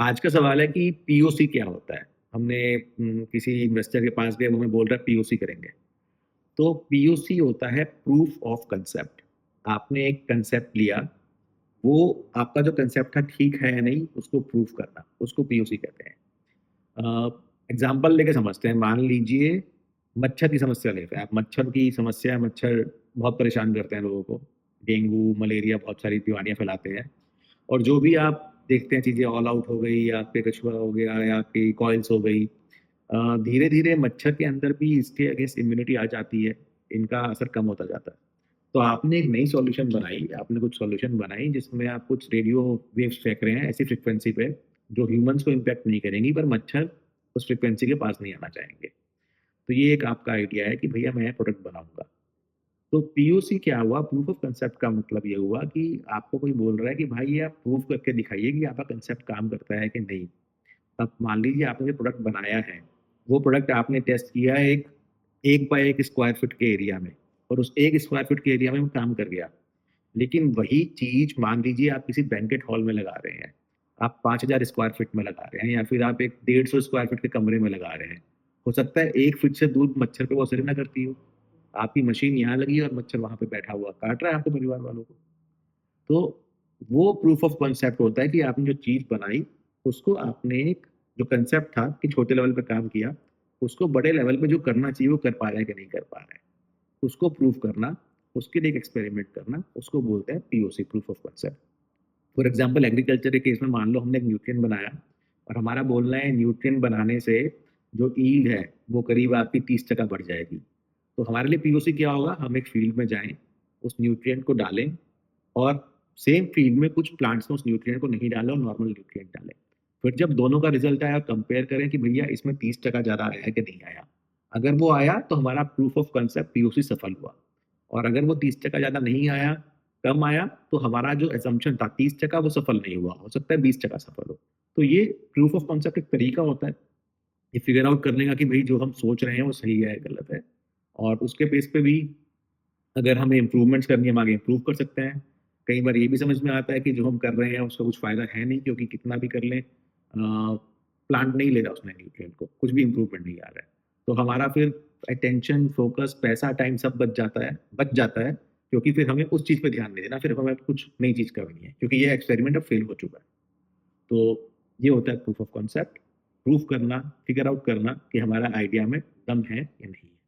आज का सवाल है कि पीओसी क्या होता है? हमने किसी इन्वेस्टर के पास गए, वो हमें बोल रहा है पीओसी करेंगे। तो पीओसी होता है प्रूफ ऑफ कंसेप्ट। आपने एक कंसेप्ट लिया, वो आपका जो कंसेप्ट था ठीक है या नहीं, उसको प्रूफ करना, उसको पीओसी कहते हैं। एग्ज़ाम्पल लेके समझते हैं। मान लीजिए मच्छर की समस्या लेते हैं आप। मच्छर की समस्या, मच्छर बहुत परेशान करते हैं लोगों को। डेंगू, मलेरिया बहुत सारी बीमारियाँ फैलाते हैं। और जो भी आप देखते हैं चीज़ें, ऑल आउट हो गई या आपके कछुआ हो गया या आपकी कॉइल्स हो गई, धीरे-धीरे मच्छर के अंदर भी इसके अगेंस्ट इम्यूनिटी आ जाती है, इनका असर कम होता जाता है। तो आपने एक नई सॉल्यूशन बनाई, आपने कुछ सॉल्यूशन बनाई जिसमें आप कुछ रेडियो वेव्स फेंक रहे हैं ऐसी फ्रीक्वेंसी पे, जो ह्यूमन्स को इम्पैक्ट नहीं करेंगी, पर मच्छर उस फ्रीक्वेंसी के पास नहीं आना चाहेंगे। तो ये एक आपका आइडिया है कि भैया मैं प्रोडक्ट बनाऊँगा। तो पीओसी क्या हुआ, प्रूफ ऑफ कांसेप्ट का मतलब ये हुआ कि आपको कोई बोल रहा है कि भाई ये आप प्रूव करके दिखाइए कि आपका कांसेप्ट काम करता है कि नहीं। अब मान लीजिए आपने जो प्रोडक्ट बनाया है, वो प्रोडक्ट आपने टेस्ट किया है एक 1 बाय 1 स्क्वायर फीट के एरिया में, और उस 1 स्क्वायर फीट के एरिया में वो काम कर गया। लेकिन वही चीज़ मान लीजिए आप किसी बैंक्वेट हॉल में लगा रहे हैं, आप 5000 स्क्वायर फीट में लगा रहे हैं या फिर आप एक 150 स्क्वायर फीट के कमरे में लगा रहे हैं। हो सकता है 1 फीट से दूर मच्छर पे वो असर ही ना करती हो। आपकी मशीन यहाँ लगी है और मच्छर वहाँ पे बैठा हुआ काट रहा है आपके परिवार वालों को। तो वो प्रूफ ऑफ कांसेप्ट होता है कि आपने जो चीज़ बनाई, उसको आपने एक जो कांसेप्ट था कि छोटे लेवल पे काम किया, उसको बड़े लेवल पे जो करना चाहिए वो कर पा रहा है कि नहीं कर पा रहा है। उसको प्रूव करना, उसके लिए एक एक्सपेरिमेंट करना, उसको बोलते हैं POC, proof of concept. For example agriculture के केस में मान लो हमने एक न्यूट्रिएंट बनाया और हमारा बोलना है न्यूट्रिएंट बनाने से जो यील्ड है, वो करीब आपकी 30% बढ़ जाएगी। तो हमारे लिए पीओसी क्या होगा, हम एक फील्ड में जाएँ, उस न्यूट्रिएंट को डालें और सेम फील्ड में कुछ प्लांट्स में उस न्यूट्रिएंट को नहीं डालें और नॉर्मल न्यूट्रिएंट डालें। फिर जब दोनों का रिज़ल्ट आया, कंपेयर करें कि भैया इसमें 30% ज़्यादा आया है कि नहीं आया। अगर वो आया तो हमारा प्रूफ ऑफ कांसेप्ट पीओसी सफल हुआ, और अगर वो 30% ज़्यादा नहीं आया, कम आया, तो हमारा जो असम्पशन था 30% वो सफल नहीं हुआ, हो सकता है 20% सफल हो। तो ये प्रूफ ऑफ कांसेप्ट एक तरीका होता है, ये फिगर आउट करने का कि भई जो हम सोच रहे हैं वो सही है, गलत है। और उसके बेस पे भी अगर हमें इम्प्रूवमेंट्स करनी है, हम आगे इम्प्रूव कर सकते हैं। कई बार ये भी समझ में आता है कि जो हम कर रहे हैं उसका कुछ फ़ायदा है नहीं, क्योंकि कितना भी कर लें प्लांट नहीं ले रहा उसमें न्यूट्रिएंट को, कुछ भी इम्प्रूवमेंट नहीं आ रहा है। तो हमारा फिर अटेंशन, फ़ोकस, पैसा, टाइम सब बच जाता है, क्योंकि फिर हमें उस चीज़ पे ध्यान नहीं देना, फिर हमें कुछ नई चीज़ करनी है, क्योंकि ये एक्सपेरिमेंट अब फेल हो चुका है। तो ये होता है प्रूफ ऑफ कांसेप्ट, प्रूव करना, फिगर आउट करना कि हमारा आइडिया में दम है या नहीं है।